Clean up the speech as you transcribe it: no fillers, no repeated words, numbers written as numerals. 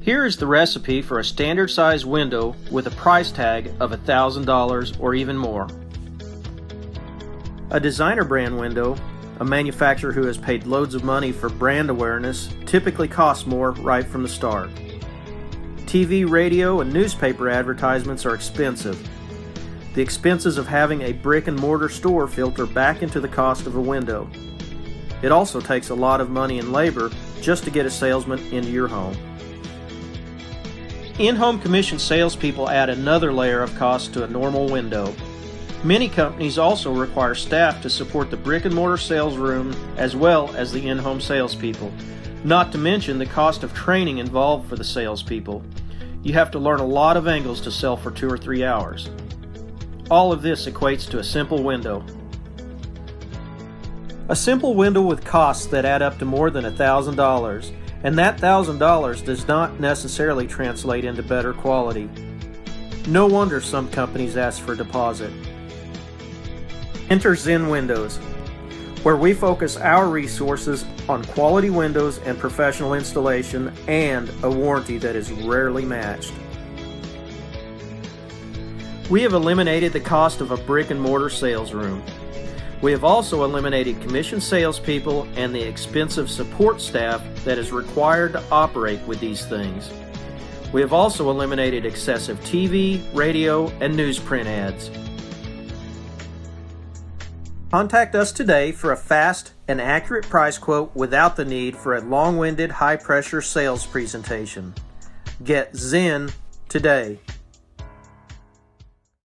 Here is the recipe for a standard size window with a price tag of $1,000 or even more. A designer brand window, a manufacturer who has paid loads of money for brand awareness, typically costs more right from the start. TV, radio, and newspaper advertisements are expensive. The expenses of having a brick and mortar store filter back into the cost of a window. It also takes a lot of money and labor just to get a salesman into your home. In-home commission salespeople add another layer of cost to a normal window. Many companies also require staff to support the brick and mortar sales room as well as the in-home salespeople, not to mention the cost of training involved for the salespeople. You have to learn a lot of angles to sell for 2 or 3 hours. All of this equates to a simple window. A simple window with costs that add up to more than $1,000, and that $1,000 does not necessarily translate into better quality. No wonder some companies ask for a deposit. Enter Zen Windows, where we focus our resources on quality windows and professional installation and a warranty that is rarely matched. We have eliminated the cost of a brick and mortar sales room. We have also eliminated commissioned salespeople and the expensive support staff that is required to operate with these things. We have also eliminated excessive TV, radio, and newsprint ads. Contact us today for a fast and accurate price quote without the need for a long-winded, high-pressure sales presentation. Get Zen today.